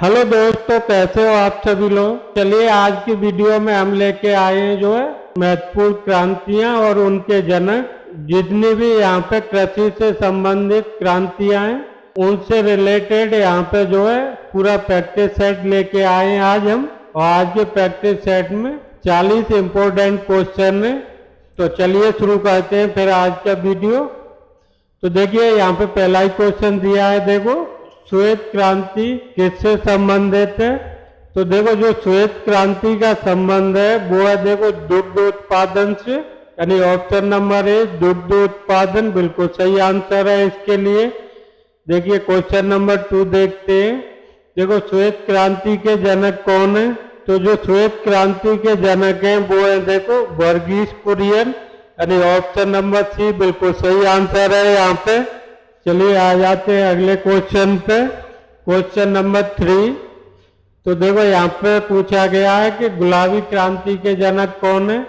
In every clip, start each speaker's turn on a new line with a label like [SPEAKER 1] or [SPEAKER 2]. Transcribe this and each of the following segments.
[SPEAKER 1] Hello दोस्तों, कैसे हो आप सभी लोग। चलिए आज की वीडियो में हम लेके आए हैं जो है महत्वपूर्ण क्रांतियां और उनके जनक। जितनी भी यहाँ पे कृषि से संबंधित क्रांतियां हैं उनसे रिलेटेड यहाँ पे जो है पूरा प्रैक्टिस सेट लेके आए हैं आज हम। और आज के प्रैक्टिस सेट में 40 इम्पोर्टेंट क्वेश्चन है। तो चलिए शुरू करते हैं फिर आज का वीडियो। तो देखिए यहाँ पे पहला ही क्वेश्चन दिया है, देखो श्वेत क्रांति किससे संबंधित है। तो देखो जो श्वेत क्रांति का संबंध है वो है देखो दुग्ध उत्पादन से, यानी ऑप्शन नंबर ए दुग्ध उत्पादन बिल्कुल सही आंसर है इसके लिए। देखिए क्वेश्चन नंबर 2 देखते हैं। देखो श्वेत क्रांति के जनक कौन है। तो जो श्वेत क्रांति के जनक हैं वो है देखो वर्गीस कुरियन, यानी ऑप्शन नंबर सी बिल्कुल सही आंसर है यहाँ पे। चलिए आ जाते हैं अगले क्वेश्चन पे, क्वेश्चन नंबर 3। तो देखो यहाँ पे पूछा गया है कि गुलाबी क्रांति के जनक कौन है।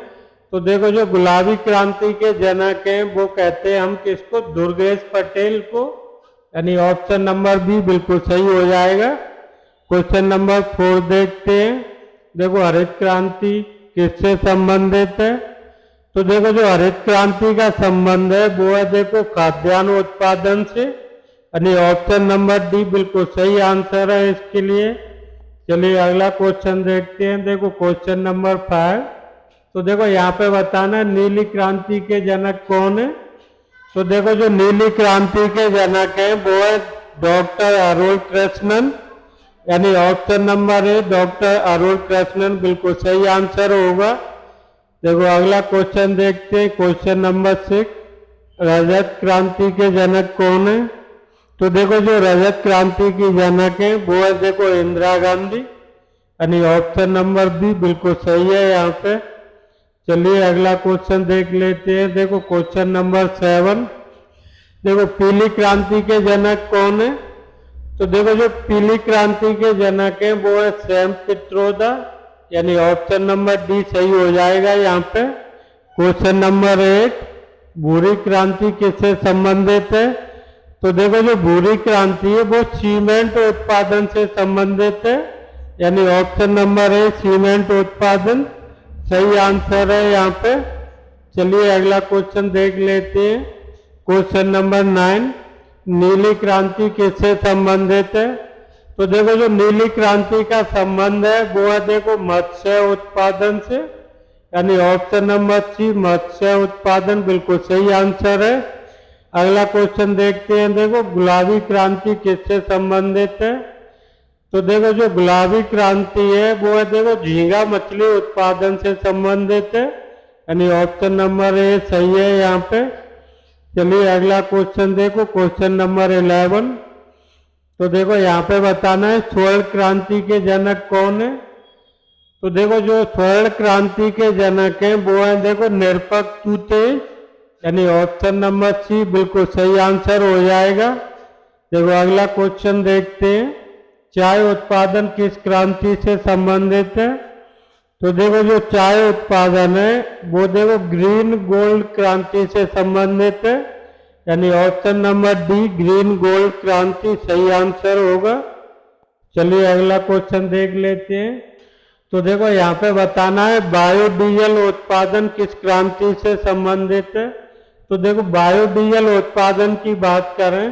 [SPEAKER 1] तो देखो जो गुलाबी क्रांति के जनक हैं वो कहते हैं हम किसको, दुर्गेश पटेल को, यानी ऑप्शन नंबर बी बिल्कुल सही हो जाएगा। क्वेश्चन नंबर 4 देखते हैं। देखो हरित क्रांति किससे संबंधित है। तो देखो जो हरित क्रांति का संबंध है वो है देखो खाद्यान्न उत्पादन से, यानी ऑप्शन नंबर डी बिल्कुल सही आंसर है इसके लिए। चलिए अगला क्वेश्चन देखते हैं। देखो क्वेश्चन नंबर 5। तो देखो यहाँ पे बताना है नीली क्रांति के जनक कौन है। तो देखो जो नीली क्रांति के जनक है वो है डॉक्टर अरुण कृष्णन, यानी ऑप्शन नंबर ए डॉक्टर अरुण कृष्णन बिल्कुल सही आंसर होगा। देखो अगला क्वेश्चन देखते हैं, क्वेश्चन नंबर 6। रजत क्रांति के जनक कौन है। तो देखो जो रजत क्रांति की जनक है वो है देखो इंदिरा गांधी, यानी ऑप्शन नंबर बी बिल्कुल सही है यहाँ पे। चलिए अगला क्वेश्चन देख लेते हैं। देखो क्वेश्चन नंबर 7। देखो पीली क्रांति के जनक कौन है। तो देखो जो पीली क्रांति के जनक है वो है सैम पित्रोदा, यानी ऑप्शन नंबर डी सही हो जाएगा यहाँ पे। Question number 8। भूरी क्रांति किससे संबंधित है। तो देखो जो भूरी क्रांति है वो सीमेंट उत्पादन से संबंधित है, यानी ऑप्शन नंबर ए सीमेंट उत्पादन सही आंसर है यहाँ पे। चलिए अगला क्वेश्चन देख लेते हैं। Question number 9। नीली क्रांति किससे संबंधित है। तो देखो जो नीली क्रांति का संबंध है वो है देखो मत्स्य उत्पादन से, यानी ऑप्शन नंबर सी मत्स्य उत्पादन बिल्कुल सही आंसर है। अगला क्वेश्चन देखते हैं। देखो गुलाबी क्रांति किससे संबंधित है। तो देखो जो गुलाबी क्रांति है वो है देखो झींगा मछली उत्पादन से संबंधित है, यानी ऑप्शन नंबर ए सही है यहाँ पे। चलिए अगला क्वेश्चन देखो, क्वेश्चन नंबर 11। तो देखो यहाँ पे बताना है स्वर्ण क्रांति के जनक कौन है। तो देखो जो स्वर्ण क्रांति के जनक हैं वो है देखो निरपक तूते, यानी ऑप्शन नंबर सी बिल्कुल सही आंसर हो जाएगा। देखो अगला क्वेश्चन देखते हैं। चाय उत्पादन किस क्रांति से संबंधित है। तो देखो जो चाय उत्पादन है वो देखो ग्रीन गोल्ड क्रांति से संबंधित है, यानी option number D green gold क्रांति सही आंसर होगा। चलिए अगला क्वेश्चन देख लेते हैं। तो देखो यहाँ पे बताना है बायोडीजल उत्पादन किस क्रांति से संबंधित है। तो देखो बायोडीजल उत्पादन की बात करें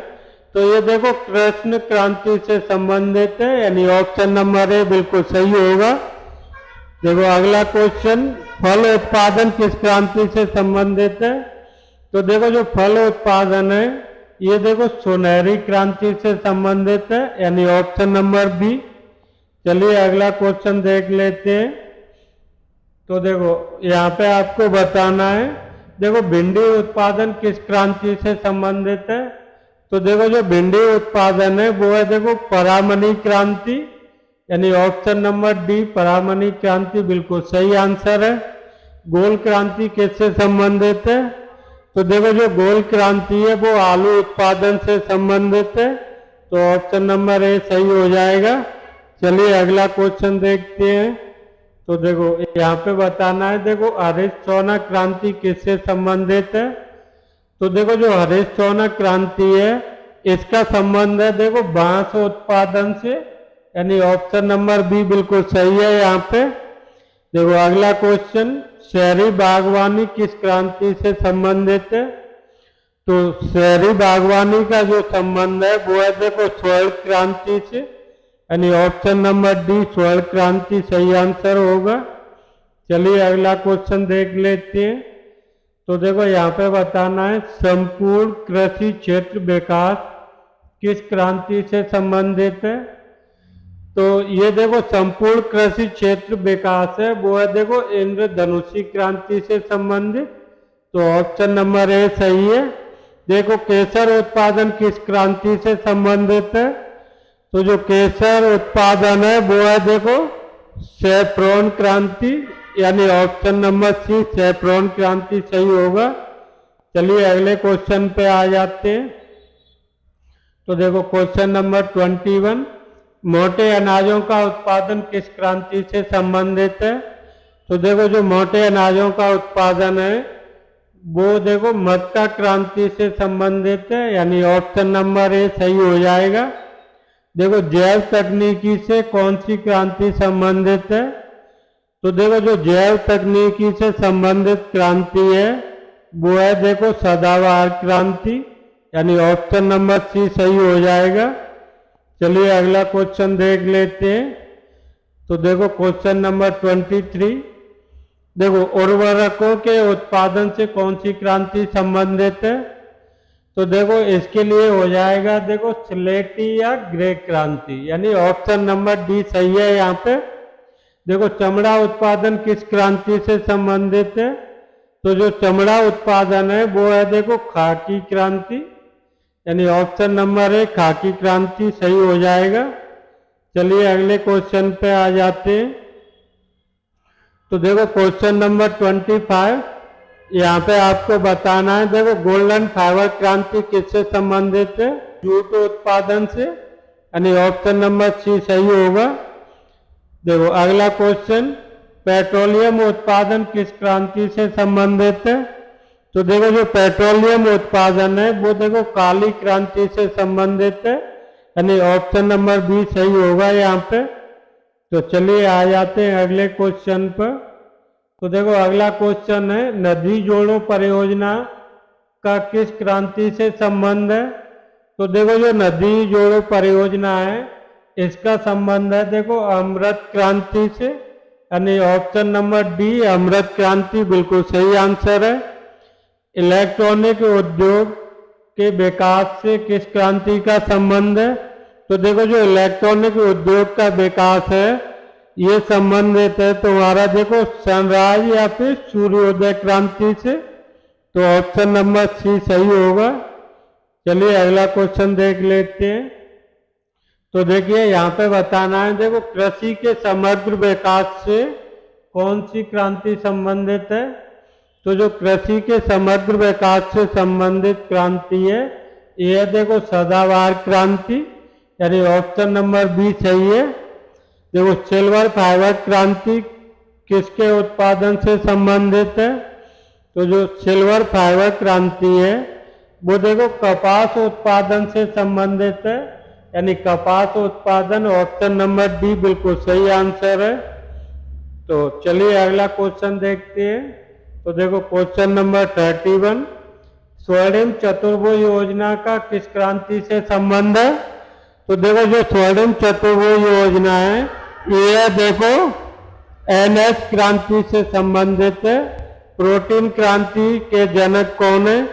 [SPEAKER 1] तो ये देखो कृष्ण क्रांति से संबंधित है, यानी ऑप्शन नंबर ए बिल्कुल सही होगा। देखो अगला क्वेश्चन फल उत्पादन किस क्रांति से संबंधित है। तो देखो जो फल उत्पादन है ये देखो सुनहरी क्रांति से संबंधित है, यानी ऑप्शन नंबर बी। चलिए अगला क्वेश्चन देख लेते हैं। तो देखो यहाँ पे आपको बताना है देखो भिंडी उत्पादन किस क्रांति से संबंधित है। तो देखो जो भिंडी उत्पादन है वो है देखो परामनी क्रांति, यानी ऑप्शन नंबर डी परामनी क्रांति बिल्कुल सही आंसर है। गोल क्रांति किससे संबंधित है। तो देखो जो गोल क्रांति है वो आलू उत्पादन से संबंधित है, तो ऑप्शन नंबर ए सही हो जाएगा। चलिए अगला क्वेश्चन देखते हैं। तो देखो यहाँ पे बताना है देखो हरित सोना क्रांति किससे संबंधित है। तो देखो जो हरित सोना क्रांति है इसका संबंध है देखो बांस उत्पादन से, यानी ऑप्शन नंबर बी बिल्कुल सही है यहाँ पे। देखो अगला क्वेश्चन, शहरी बागवानी किस क्रांति से संबंधित है? तो शहरी बागवानी का जो संबंध है वो है देखो स्वर्ण क्रांति से, यानी ऑप्शन नंबर डी स्वर्ण क्रांति सही आंसर होगा। चलिए अगला क्वेश्चन देख लेते हैं। तो देखो यहाँ पे बताना है संपूर्ण कृषि क्षेत्र विकास किस क्रांति से संबंधित है? तो ये देखो संपूर्ण कृषि क्षेत्र विकास है वो है देखो इंद्रधनुषी क्रांति से संबंधित। तो ऑप्शन नंबर ए सही है। देखो केसर उत्पादन किस क्रांति से संबंधित है? तो जो केसर उत्पादन है वो है देखो सैफ्रॉन क्रांति, यानी ऑप्शन नंबर सी सैफ्रॉन क्रांति सही होगा। चलिए अगले क्वेश्चन पे आ जाते हैं। तो देखो क्वेश्चन नंबर 21, मोटे अनाजों का उत्पादन किस क्रांति से संबंधित है? तो देखो जो मोटे अनाजों का उत्पादन है वो देखो मक्का क्रांति से संबंधित है, यानी ऑप्शन नंबर ए सही हो जाएगा। देखो जैव तकनीकी से कौन सी क्रांति संबंधित है? तो देखो जो जैव तकनीकी से संबंधित क्रांति है वो है देखो सदाबहार क्रांति, यानी ऑप्शन नंबर सी सही हो जाएगा। चलिए अगला क्वेश्चन देख लेते हैं। तो देखो क्वेश्चन नंबर 23, देखो उर्वरकों के उत्पादन से कौन सी क्रांति संबंधित है? तो देखो इसके लिए हो जाएगा देखो स्लेटी या ग्रे क्रांति, यानी ऑप्शन नंबर डी सही है यहाँ पे। देखो चमड़ा उत्पादन किस क्रांति से संबंधित है? तो जो चमड़ा उत्पादन है वो है देखो खाकी क्रांति, यानी ऑप्शन नंबर ए खाकी क्रांति सही हो जाएगा। चलिए अगले क्वेश्चन पे आ जाते हैं। तो देखो क्वेश्चन नंबर 25, यहाँ पे आपको बताना है देखो गोल्डन फाइबर क्रांति किससे संबंधित है? जूट उत्पादन से, यानी ऑप्शन नंबर सी सही होगा। देखो अगला क्वेश्चन, पेट्रोलियम उत्पादन किस क्रांति से संबंधित है? तो देखो जो पेट्रोलियम उत्पादन है वो देखो काली क्रांति से संबंधित है, यानी ऑप्शन नंबर बी सही होगा यहाँ पे। तो चलिए आ जाते हैं अगले क्वेश्चन पर। तो देखो अगला क्वेश्चन है नदी जोड़ो परियोजना का किस क्रांति से संबंध है? तो देखो जो नदी जोड़ो परियोजना है इसका संबंध है देखो अमृत क्रांति से, यानी ऑप्शन नंबर डी अमृत क्रांति बिल्कुल सही आंसर है। इलेक्ट्रॉनिक उद्योग के विकास से किस क्रांति का संबंध है? तो देखो जो इलेक्ट्रॉनिक उद्योग का विकास है ये संबंधित है तुम्हारा देखो सनराइज या फिर सूर्योदय क्रांति से। तो ऑप्शन नंबर सी सही होगा। चलिए अगला क्वेश्चन देख लेते हैं। तो देखिए यहाँ पे बताना है देखो कृषि के समग्र विकास से कौन सी क्रांति संबंधित है? तो जो कृषि के समग्र विकास से संबंधित क्रांति है ये देखो सदाबहार क्रांति, यानी ऑप्शन नंबर बी सही है। देखो सिल्वर फाइबर क्रांति किसके उत्पादन से संबंधित है? तो जो सिल्वर फाइबर क्रांति है वो देखो कपास उत्पादन से संबंधित है, यानी कपास उत्पादन ऑप्शन नंबर डी बिल्कुल सही आंसर है। तो चलिए अगला क्वेश्चन देखते हैं। तो देखो क्वेश्चन नंबर 31, स्वर्णिम चतुर्भुज योजना का किस क्रांति से संबंध है? तो देखो जो स्वर्णिम चतुर्भुज योजना है ये देखो एनएस क्रांति से संबंधित है। प्रोटीन क्रांति के जनक कौन है?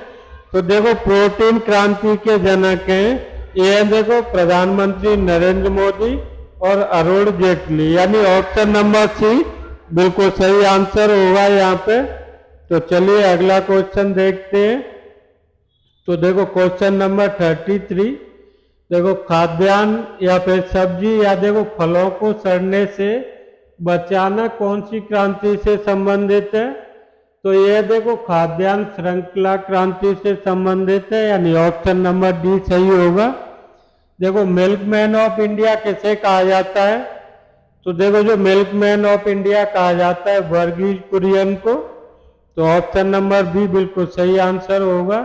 [SPEAKER 1] तो देखो प्रोटीन क्रांति के जनक हैं ये देखो प्रधानमंत्री नरेंद्र मोदी और अरुण जेटली, यानी ऑप्शन नंबर सी बिल्कुल सही आंसर होगा यहाँ पे। तो चलिए अगला क्वेश्चन देखते हैं। तो देखो क्वेश्चन नंबर 33, देखो खाद्यान्न या फिर सब्जी या देखो फलों को सड़ने से बचाना कौन सी क्रांति से संबंधित है? तो ये देखो खाद्यान्न श्रृंखला क्रांति से संबंधित है, यानी ऑप्शन नंबर डी सही होगा। देखो मिल्कमैन ऑफ इंडिया किसे कहा जाता है? तो देखो जो मिल्कमैन ऑफ इंडिया कहा जाता है वर्गीज कुरियन को। तो ऑप्शन नंबर बी बिल्कुल सही आंसर होगा।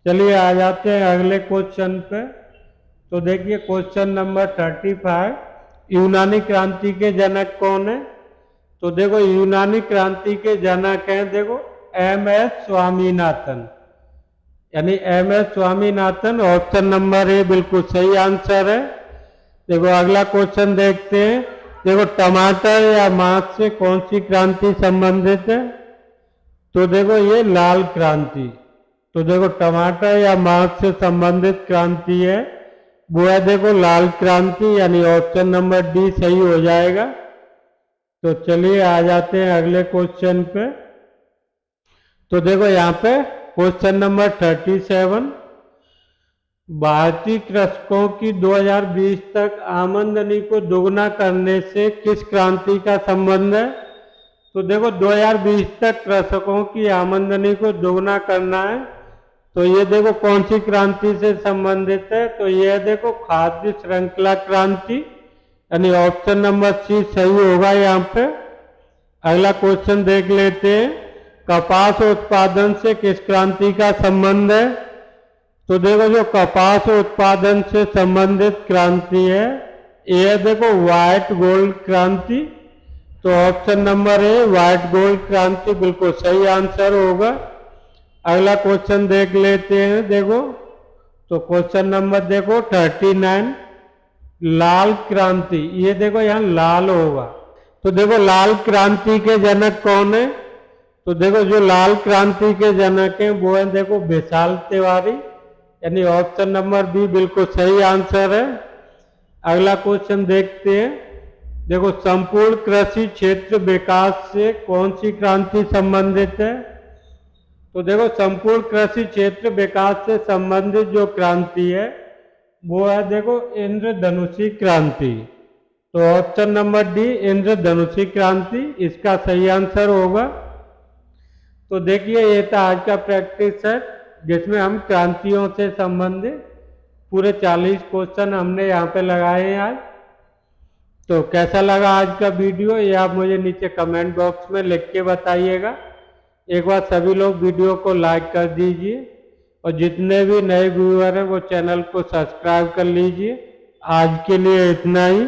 [SPEAKER 1] चलिए आ जाते हैं अगले क्वेश्चन पे। तो देखिए क्वेश्चन नंबर 35, यूनानी क्रांति के जनक कौन है? तो देखो यूनानी क्रांति के जनक हैं, देखो एम.एस. स्वामीनाथन, यानी MS. Swaminathan. Option number A बिल्कुल सही आंसर है। देखो अगला क्वेश्चन देखते हैं। देखो टमाटर या मांस से कौन सी क्रांति संबंधित है? तो देखो ये लाल क्रांति। तो देखो टमाटर या मांस से संबंधित क्रांति है वो है देखो लाल क्रांति, यानी ऑप्शन नंबर डी सही हो जाएगा। तो चलिए आ जाते हैं अगले क्वेश्चन पे। तो देखो यहाँ पे क्वेश्चन नंबर 37, भारतीय कृषकों की 2020 तक आमदनी को दोगुना करने से किस क्रांति का संबंध है? तो देखो 2020 तक कृषकों की आमदनी को दोगुना करना है, तो ये देखो कौन सी क्रांति से संबंधित है? तो ये देखो खाद्य श्रृंखला क्रांति, यानी ऑप्शन नंबर सी सही होगा यहाँ पे। अगला क्वेश्चन देख लेते हैं। कपास उत्पादन से किस क्रांति का संबंध है? तो देखो जो कपास उत्पादन से संबंधित क्रांति है ये देखो व्हाइट गोल्ड क्रांति। तो option number a white gold क्रांति बिल्कुल सही आंसर होगा। अगला क्वेश्चन देख लेते हैं। देखो तो क्वेश्चन नंबर देखो 39, लाल क्रांति, ये देखो यहाँ लाल होगा। तो देखो लाल क्रांति के जनक कौन है? तो देखो जो लाल क्रांति के जनक हैं वो है देखो विशाल तिवारी, यानी ऑप्शन नंबर बी बिल्कुल सही आंसर है। अगला क्वेश्चन देखते हैं। देखो संपूर्ण कृषि क्षेत्र विकास से कौन सी क्रांति संबंधित है? तो देखो संपूर्ण कृषि क्षेत्र विकास से संबंधित जो क्रांति है वो है देखो इंद्रधनुषी क्रांति। तो ऑप्शन नंबर डी इंद्रधनुषी क्रांति इसका सही आंसर होगा। तो देखिए ये था आज का प्रैक्टिस सेट जिसमें हम क्रांतियों से संबंधित पूरे 40 क्वेश्चन हमने यहाँ पे लगाए हैं आज। तो कैसा लगा आज का वीडियो ये आप मुझे नीचे कमेंट बॉक्स में लिख के बताइएगा। एक बार सभी लोग वीडियो को लाइक कर दीजिए और जितने भी नए व्यूअर हैं वो चैनल को सब्सक्राइब कर लीजिए। आज के लिए इतना ही।